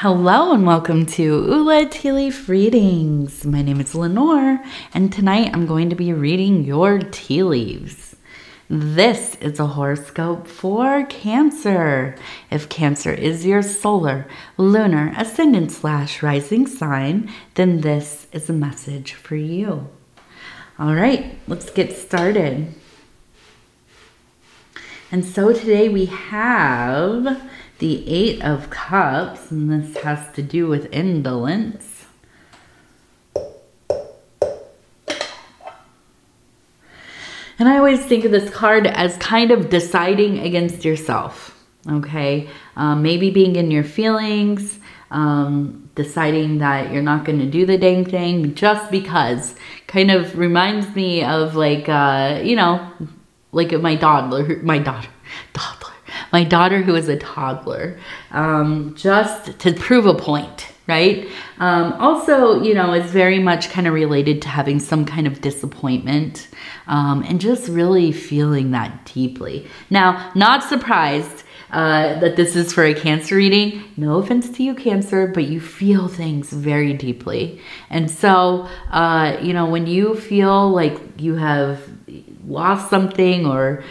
Hello and welcome to Ula Tea Leaf Readings. My name is Lenor and tonight I'm going to be reading your tea leaves. This is a horoscope for Cancer. If Cancer is your solar, lunar, ascendant/rising sign, then this is a message for you. All right, let's get started. And so today we have the Eight of Cups, and this has to do with indolence. And I always think of this card as kind of deciding against yourself, okay? Maybe being in your feelings, deciding that you're not going to do the dang thing just because. Kind of reminds me of like, you know, like my daughter who is a toddler, just to prove a point, right? Also, you know, it's very much kind of related to having some kind of disappointment, and just really feeling that deeply. Now, not surprised that this is for a Cancer reading. No offense to you, Cancer, but you feel things very deeply. And so, you know, when you feel like you have lost something or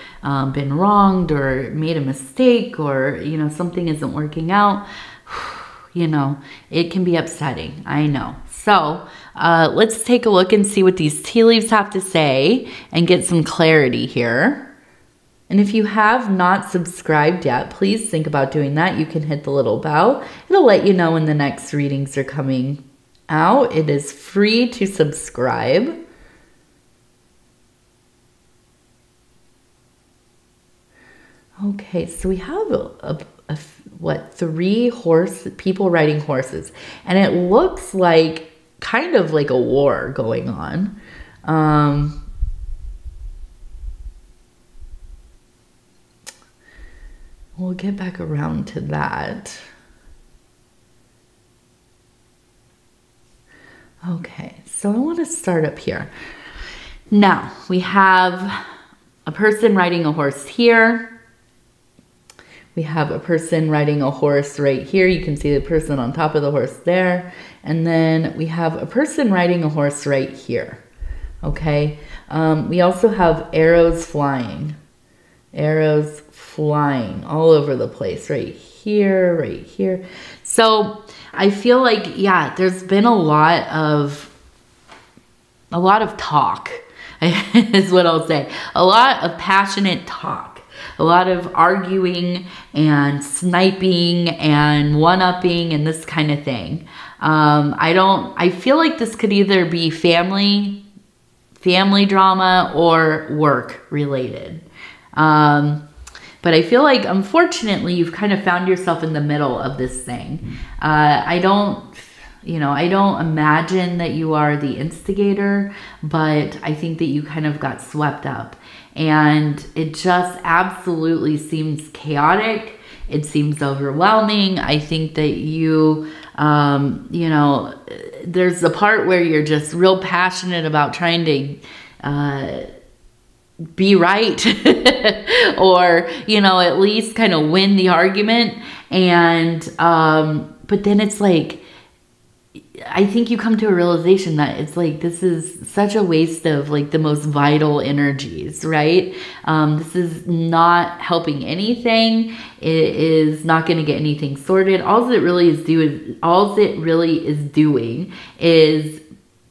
been wronged or made a mistake or, you know, something isn't working out, you know, it can be upsetting. I know. So let's take a look and see what these tea leaves have to say and get some clarity here. And if you have not subscribed yet, please think about doing that. You can hit the little bell. It'll let you know when the next readings are coming out. It is free to subscribe. Okay, so we have what, 3 people riding horses, and it looks like kind of like a war going on. We'll get back around to that. Okay, so I want to start up here. Now, we have a person riding a horse here. We have a person riding a horse right here. You can see the person on top of the horse there. And then we have a person riding a horse right here. Okay. We also have arrows flying. Arrows flying all over the place. Right here, right here. So I feel like, yeah, there's been a lot of talk is what I'll say. A lot of passionate talk. A lot of arguing and sniping and one-upping and this kind of thing. I feel like this could either be family drama or work related. But I feel like, unfortunately, you've kind of found yourself in the middle of this thing. I don't imagine that you are the instigator, but I think that you kind of got swept up. And it just absolutely seems chaotic. It seems overwhelming. I think that you, you know, there's the part where you're just real passionate about trying to be right or, you know, at least kind of win the argument. And, but then it's like, I think you come to a realization that it's like, this is such a waste of like the most vital energies, right? This is not helping anything. It is not going to get anything sorted. All it really is doing is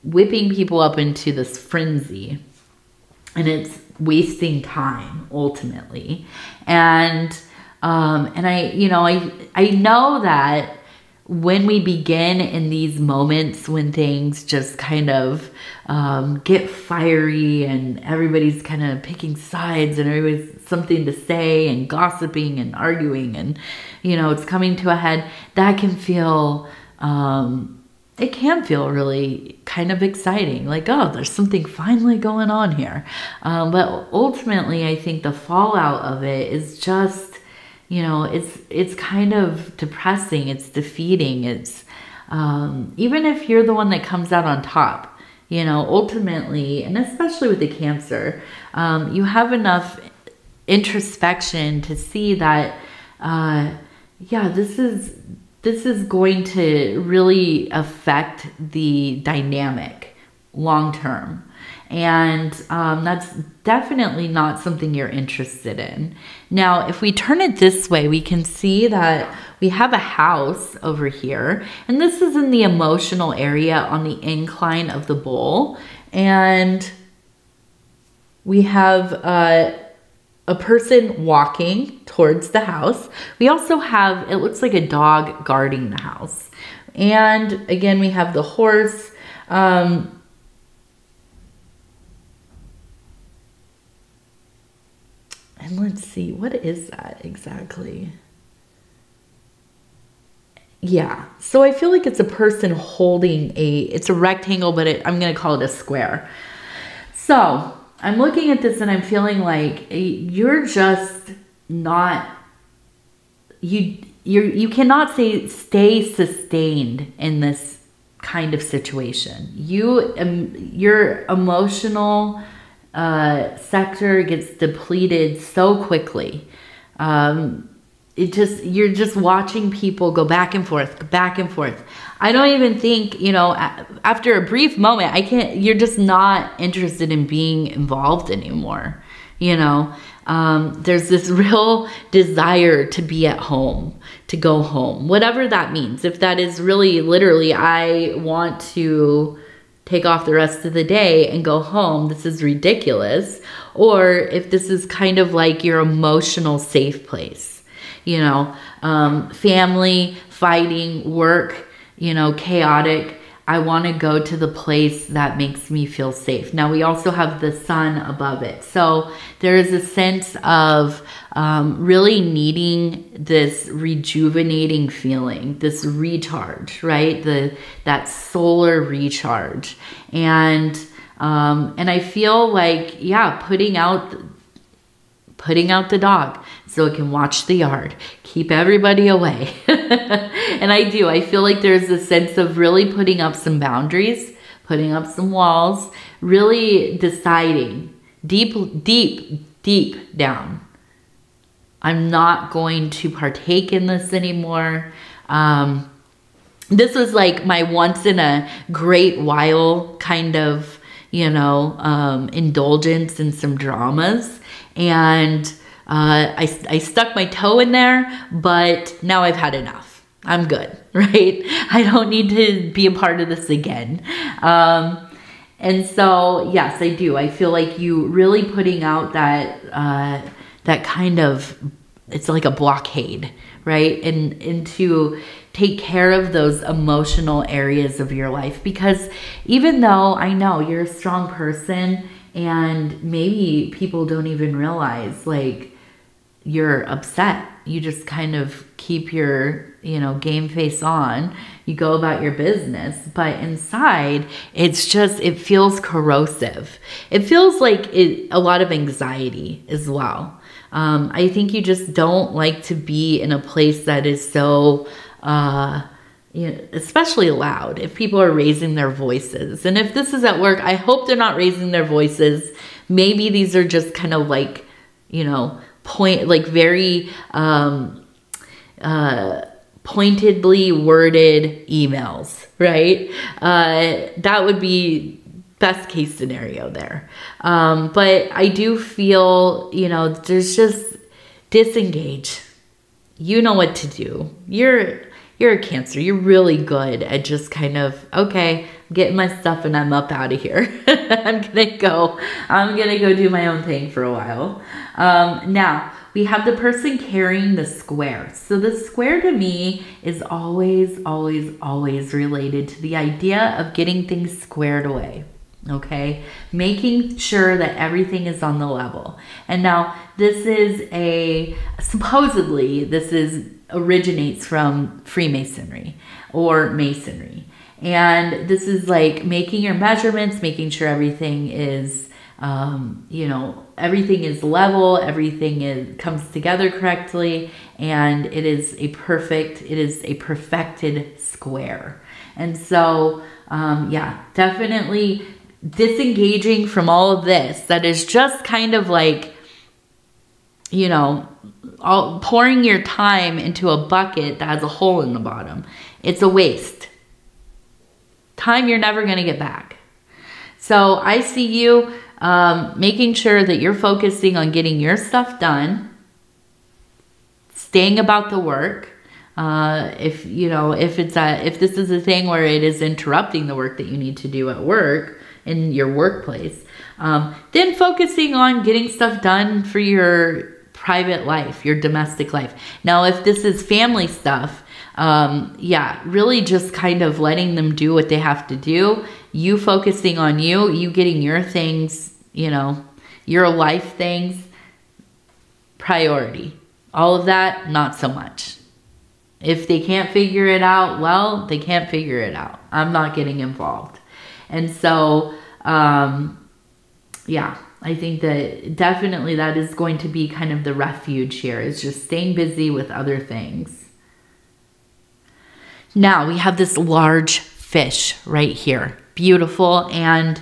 whipping people up into this frenzy, and it's wasting time ultimately. And I know that when we begin in these moments when things just kind of get fiery and everybody's kind of picking sides and everybody's something to say and gossiping and arguing and, you know, it's coming to a head, that can feel, it can feel really kind of exciting. Like, oh, there's something finally going on here. But ultimately, I think the fallout of it is just, you know, it's kind of depressing. It's defeating. It's even if you're the one that comes out on top, you know, ultimately, and especially with the Cancer, you have enough introspection to see that, yeah, this is this is going to really affect the dynamic long term. And that's definitely not something you're interested in. Now, if we turn it this way, we can see that we have a house over here. And this is in the emotional area on the incline of the bowl. And we have a person walking towards the house. We also have, it looks like a dog guarding the house. And again, we have the horse. And let's see, what is that exactly? Yeah, so I feel like it's a person holding it's a rectangle, but I'm going to call it a square. So I'm looking at this and I'm feeling like you're just not, you cannot stay sustained in this kind of situation. Your emotional sector gets depleted so quickly. You're just watching people go back and forth, back and forth. I don't even think, after a brief moment, you're just not interested in being involved anymore. There's this real desire to be at home, to go home, whatever that means. If that is really literally, I want to take off the rest of the day and go home, this is ridiculous. Or if this is kind of like your emotional safe place, family, fighting, work, chaotic. I want to go to the place that makes me feel safe. Now, we also have the sun above it. So there is a sense of really needing this rejuvenating feeling, this recharge, right? That solar recharge. And I feel like, yeah, putting out the dog so it can watch the yard, keep everybody away. And I feel like there's a sense of really putting up some boundaries, putting up some walls, really deciding deep down, I'm not going to partake in this anymore. This was like my once in a great while kind of, indulgence in some dramas. And I stuck my toe in there, but now I've had enough. I'm good, right? I don't need to be a part of this again. And so, yes, I do. I feel like you really putting out that kind of, it's like a blockade, right? And to take care of those emotional areas of your life. Because even though I know you're a strong person, and maybe people don't even realize like you're upset. You just kind of keep your, game face on. You go about your business, but inside it feels corrosive. It feels like a lot of anxiety as well. I think you just don't like to be in a place that is so, especially loud, if people are raising their voices. And if this is at work, I hope they're not raising their voices. Maybe these are just kind of like, very pointedly worded emails, right? That would be best case scenario there. But I do feel, there's just disengage. You know what to do. You're a Cancer. You're really good at just kind of, okay, I'm getting my stuff and I'm up out of here. I'm gonna go do my own thing for a while. Now we have the person carrying the square. So the square to me is always related to the idea of getting things squared away. Okay, making sure that everything is on the level. And now this is supposedly originates from Freemasonry or Masonry. And this is like making your measurements, making sure everything is, everything is level, everything comes together correctly, and it is a perfected square. And so, yeah, definitely disengaging from all of this that is just kind of like you know, pouring your time into a bucket that has a hole in the bottom. It's a waste. Time you're never going to get back. So I see you making sure that you're focusing on getting your stuff done, staying about the work. If this is a thing where it is interrupting the work that you need to do at work, in your workplace, then focusing on getting stuff done for your private life, your domestic life. Now, if this is family stuff, yeah, really just kind of letting them do what they have to do. You focusing on you getting your things, you know, your life things, priority. All of that, not so much. If they can't figure it out, well, they can't figure it out. I'm not getting involved. And so, yeah, I think that definitely that is going to be kind of the refuge here, is just staying busy with other things. Now we have this large fish right here. Beautiful, and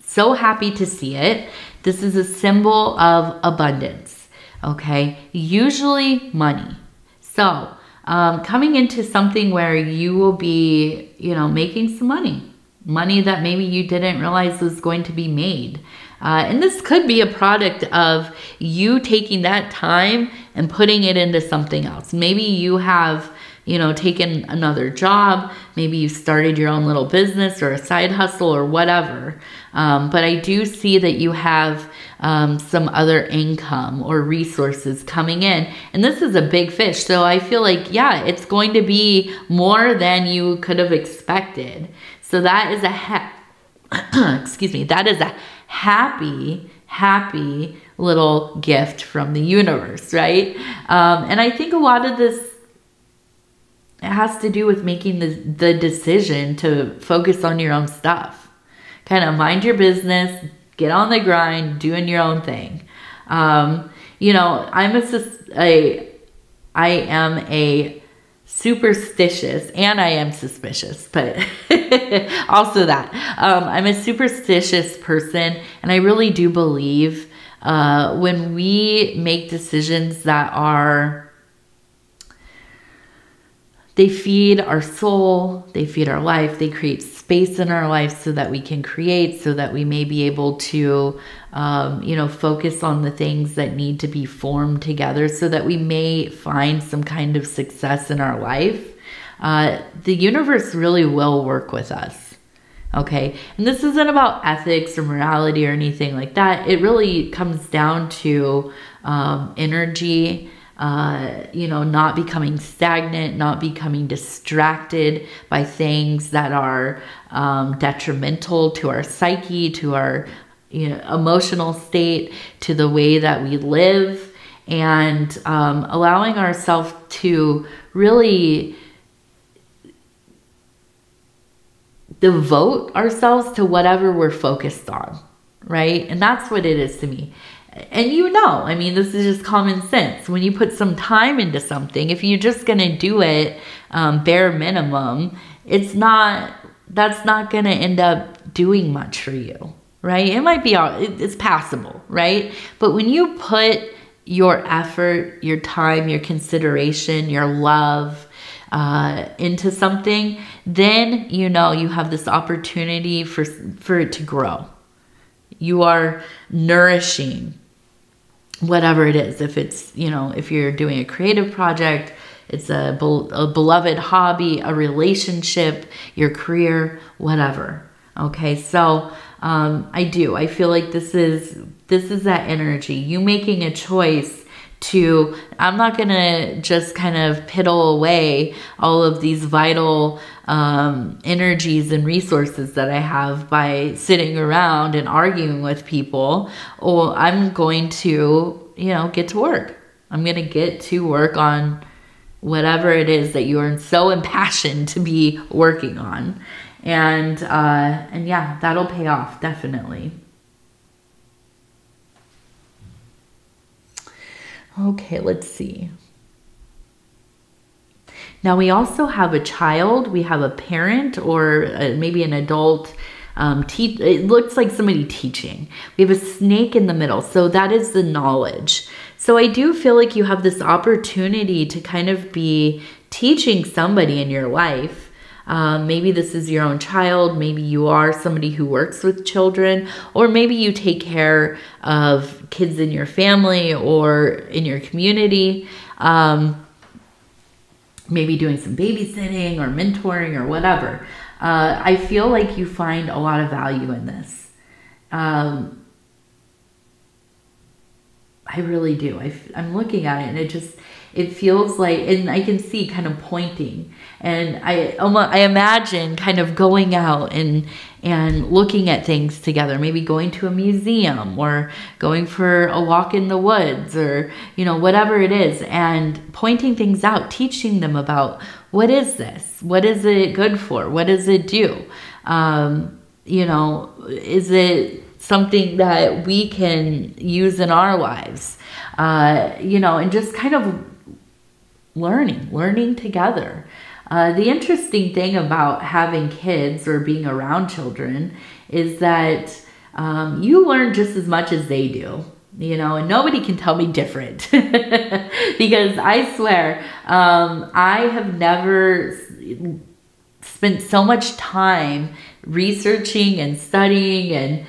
so happy to see it. This is a symbol of abundance, okay? Usually money. So coming into something where you will be, you know, making some money that maybe you didn't realize was going to be made. And this could be a product of you taking that time and putting it into something else. Maybe you have, you know, taken another job. Maybe you started your own little business or a side hustle or whatever. But I do see that you have some other income or resources coming in. And this is a big fish. So I feel like, yeah, it's going to be more than you could have expected. So that is excuse me, that is a happy little gift from the universe, right? And I think a lot of this, it has to do with making the decision to focus on your own stuff. Kind of mind your business, get on the grind, doing your own thing. You know, I am a superstitious, and I am suspicious, but also that. I'm a superstitious person, and I really do believe when we make decisions that they feed our soul, they feed our life, they create space in our life so that we can create, so that we may be able to, you know, focus on the things that need to be formed together, so that we may find some kind of success in our life. The universe really will work with us. Okay. And this isn't about ethics or morality or anything like that. It really comes down to energy. You know, not becoming stagnant, not becoming distracted by things that are detrimental to our psyche, to our, you know, emotional state, to the way that we live, and allowing ourselves to really devote ourselves to whatever we're focused on, right? And that's what it is to me. And you know, I mean, this is just common sense. When you put some time into something, if you're just going to do it bare minimum, that's not going to end up doing much for you, right? It might be, it's passable, right? But when you put your effort, your time, your consideration, your love into something, then, you know, you have this opportunity for it to grow. You are nourishing whatever it is. If it's, you know, if you're doing a creative project, it's a beloved hobby, a relationship, your career, whatever. Okay. So, I feel like this is that energy, you making a choice to, I'm not going to just kind of piddle away all of these vital energies and resources that I have by sitting around and arguing with people. Or I'm going to, you know, get to work. I'm going to get to work on whatever it is that you are so impassioned to be working on. And yeah, that'll pay off, definitely. Okay, let's see. Now we also have a child, we have a parent, or maybe an adult. It looks like somebody teaching. We have a snake in the middle, so that is the knowledge. So I do feel like you have this opportunity to kind of be teaching somebody in your life. Maybe this is your own child. Maybe you are somebody who works with children, or maybe you take care of kids in your family or in your community. Maybe doing some babysitting or mentoring or whatever. I feel like you find a lot of value in this. I really do. I'm looking at it and it feels like, and I can see kind of pointing, and I imagine kind of going out and looking at things together, maybe going to a museum or going for a walk in the woods, or, you know, whatever it is, and pointing things out, teaching them about, what is this? What is it good for? What does it do? You know, is it something that we can use in our lives? You know, and just kind of learning together. The interesting thing about having kids or being around children is that you learn just as much as they do, you know, and nobody can tell me different. Because I swear, I have never spent so much time researching and studying and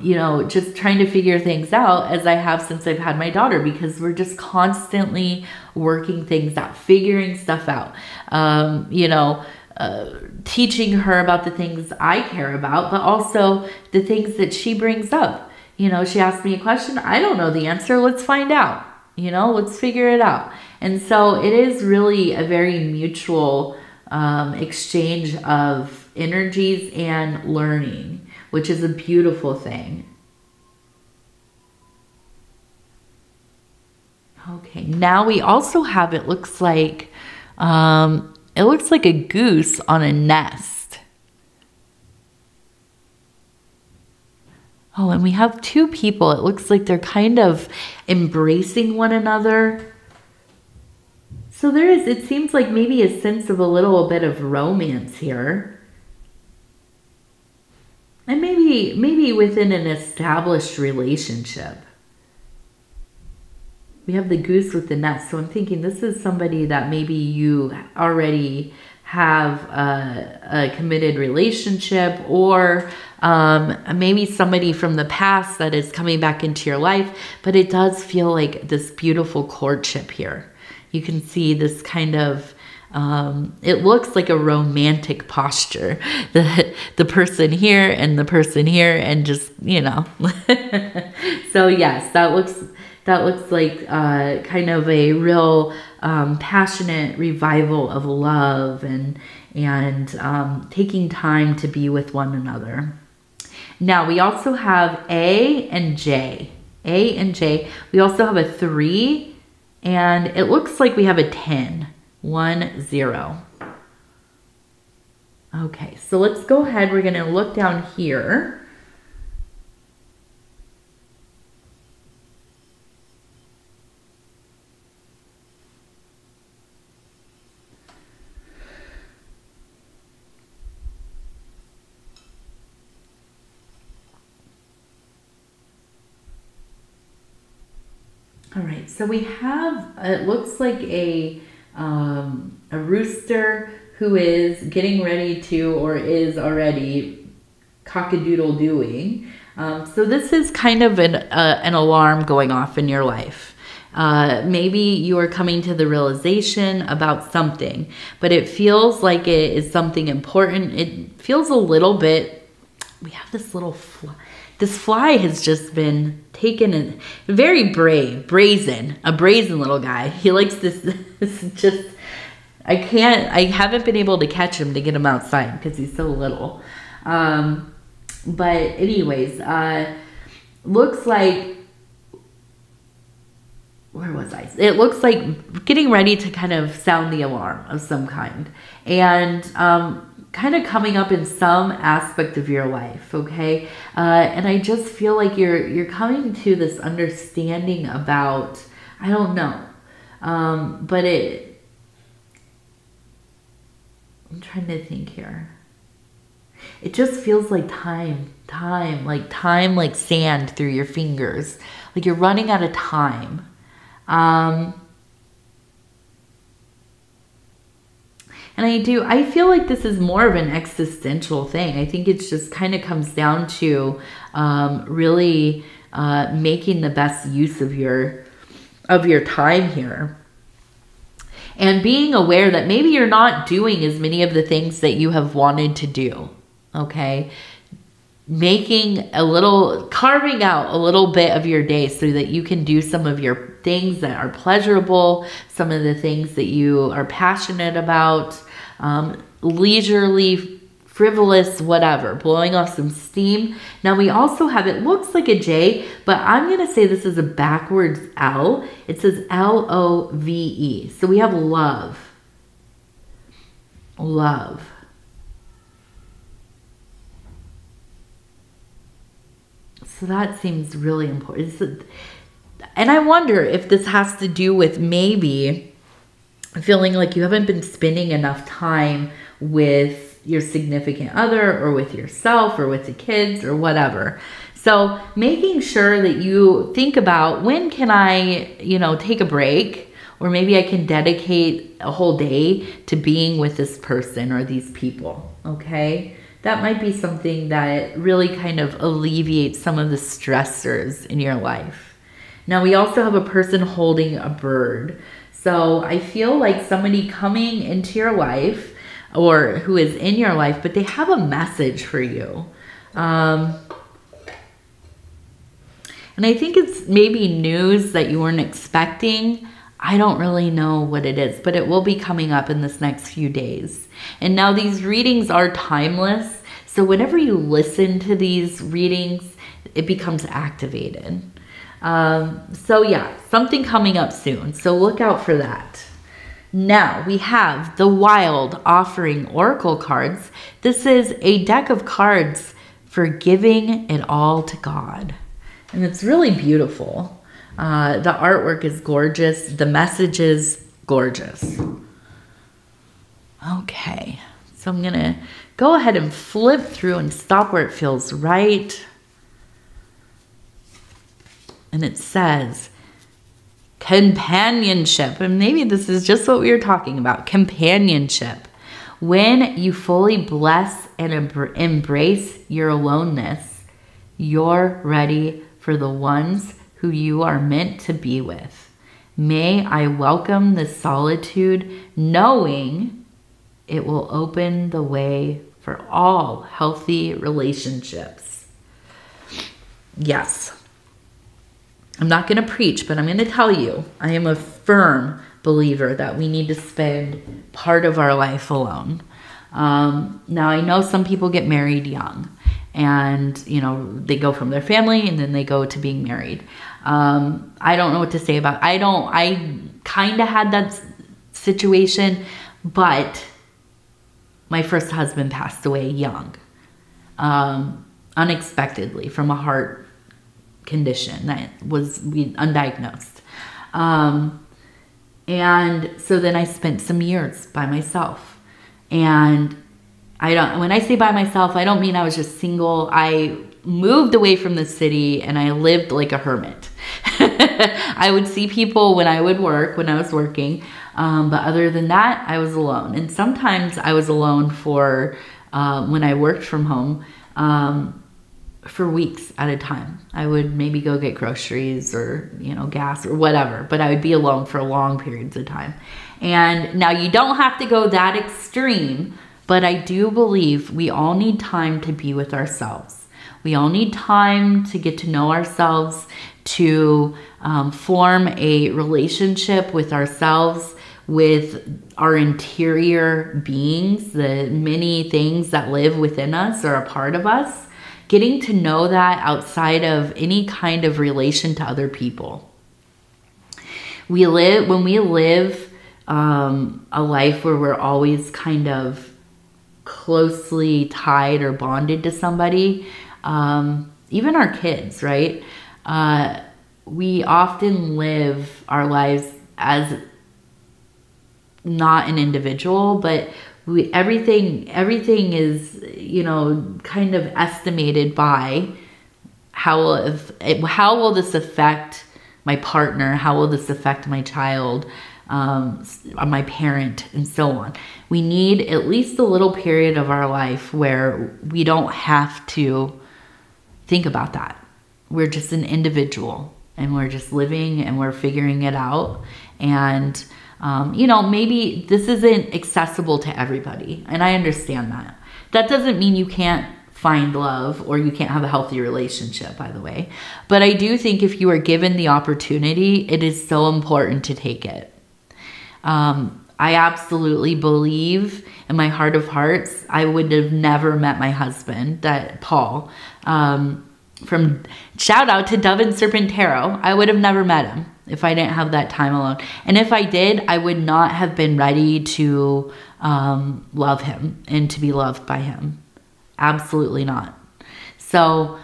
you know, just trying to figure things out as I have since I've had my daughter, because we're just constantly working things out, figuring stuff out, you know, teaching her about the things I care about, but also the things that she brings up. You know, she asked me a question, I don't know the answer, let's find out, you know, let's figure it out. And so it is really a very mutual exchange of energies and learning, which is a beautiful thing. Okay, now we also have, it looks like a goose on a nest. Oh, and we have two people. It looks like they're kind of embracing one another. So there is, it seems like maybe a sense of a little bit of romance here. And maybe within an established relationship. We have the goose with the nest. So I'm thinking this is somebody that maybe you already have a committed relationship, or maybe somebody from the past that is coming back into your life. But it does feel like this beautiful courtship here. You can see this kind of, it looks like a romantic posture. The person here and the person here, and just, you know. So yes, that looks like kind of a real passionate revival of love and taking time to be with one another. Now we also have A and J. A and J. We also have a 3, and it looks like we have a 10. 1, 0. Okay, so let's go ahead. We're going to look down here. All right, so we have, it looks like a rooster who is getting ready to, or is already cock-a-doodle-doing. So this is kind of an alarm going off in your life. Maybe you are coming to the realization about something, but it feels like it is something important. It feels a little bit, we have this little fly. This fly has just been taken, and very brazen, a brazen little guy. He likes this just, I haven't been able to catch him to get him outside because he's so little. But anyways, looks like, where was I? It looks like getting ready to kind of sound the alarm of some kind. And kind of coming up in some aspect of your life, okay? And I just feel like you're coming to this understanding about, I don't know, but I'm trying to think here. It just feels like time like sand through your fingers. Like you're running out of time. And I feel like this is more of an existential thing. I think it's just kind of comes down to really making the best use of your time here. And being aware that maybe you're not doing as many of the things that you have wanted to do, okay? Carving out a little bit of your day so that you can do some of your things that are pleasurable, some of the things that you are passionate about, leisurely, frivolous, whatever, blowing off some steam. Now we also have, it looks like a J, but I'm going to say this is a backwards L. It says L-O-V-E. So we have love. Love. So that seems really important. And I wonder if this has to do with maybe feeling like you haven't been spending enough time with your significant other or with yourself or with the kids or whatever. So making sure that you think about, when can I, take a break, or maybe I can dedicate a whole day to being with this person or these people, okay? That might be something that really kind of alleviates some of the stressors in your life. Now we also have a person holding a bird. So I feel like somebody coming into your life, or who is in your life, but they have a message for you. And I think it's maybe news that you weren't expecting. I don't really know what it is, but it will be coming up in this next few days. And now these readings are timeless. So whenever you listen to these readings, it becomes activated. So yeah, something coming up soon. So look out for that. Now we have the Wild Offering Oracle cards. This is a deck of cards for giving it all to God. And it's really beautiful. The artwork is gorgeous. The message is gorgeous. Okay, so I'm going to go ahead and flip through and stop where it feels right. And it says, companionship. And maybe this is just what we were talking about. Companionship. When you fully bless and embrace your aloneness, you're ready for the ones who you are meant to be with. May I welcome the solitude, knowing it will open the way for all healthy relationships. Yes. I'm not going to preach, but I'm going to tell you, I am a firm believer that we need to spend part of our life alone. Now, I know some people get married young, and, they go from their family and then they go to being married. I don't know what to say about it. I kind of had that situation, but my first husband passed away young, unexpectedly from a heart condition that was undiagnosed. And so then I spent some years by myself. And when I say by myself, I don't mean I was just single. I moved away from the city and I lived like a hermit. I would see people when I was working. But other than that, I was alone. And sometimes I was alone for, when I worked from home, for weeks at a time. I would maybe go get groceries or, gas or whatever, but I would be alone for long periods of time. And now you don't have to go that extreme, but I do believe we all need time to be with ourselves. We all need time to get to know ourselves, to form a relationship with ourselves, with our interior beings. The many things that live within us are a part of us. Getting to know that outside of any kind of relation to other people. When we live a life where we're always kind of closely tied or bonded to somebody, even our kids, right? We often live our lives as not an individual, but everything is, kind of estimated by how will this affect my partner? How will this affect my child, my parent, and so on? We need at least a little period of our life where we don't have to think about that. We're just an individual, and we're just living, and we're figuring it out. And, you know, maybe this isn't accessible to everybody, and I understand that. That doesn't mean you can't find love or you can't have a healthy relationship, by the way. But I do think if you are given the opportunity, it is so important to take it. I absolutely believe in my heart of hearts, I would have never met my husband, Paul, from shout out to Dove and Serpent Tarot. I would have never met him if I didn't have that time alone. And if I did, I would not have been ready to love him and to be loved by him. Absolutely not. So,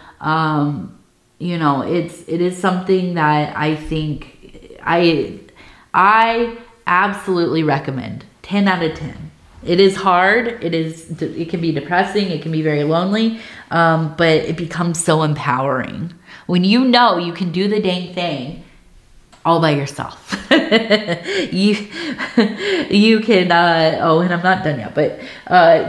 you know, it is something that I think I absolutely recommend. 10 out of 10. It is hard. It can be depressing. It can be very lonely. But it becomes so empowering when you know you can do the dang thing all by yourself. you can, oh, and I'm not done yet, but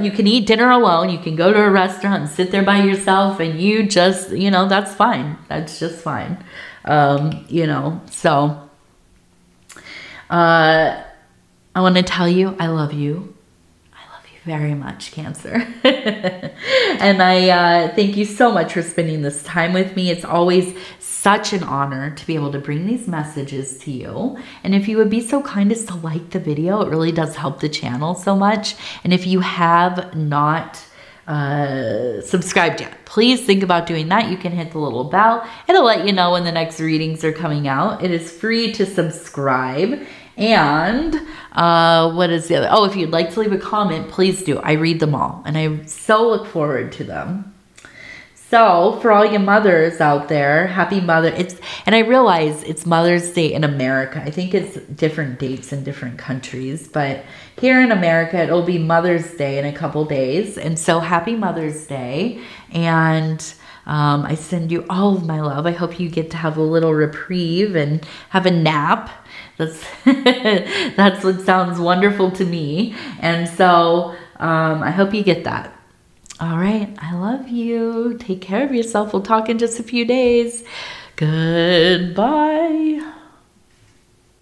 you can eat dinner alone. You can go to a restaurant and sit there by yourself, and you just, you know, that's fine. That's just fine. You know, so I want to tell you, I love you. I love you very much, Cancer. And I thank you so much for spending this time with me. It's always such an honor to be able to bring these messages to you. And if you would be so kind as to like the video, it really does help the channel so much. And if you have not subscribed yet, please think about doing that. You can hit the little bell. It'll let you know when the next readings are coming out. It is free to subscribe. And what is the other? Oh, if you'd like to leave a comment, please do. I read them all, and I so look forward to them. So for all you mothers out there, happy and I realize it's Mother's Day in America. I think it's different dates in different countries, but here in America, it'll be Mother's Day in a couple days. And so happy Mother's Day. And I send you all of my love. I hope you get to have a little reprieve and have a nap. That's what sounds wonderful to me. And so I hope you get that. All right. I love you. Take care of yourself. We'll talk in just a few days. Goodbye.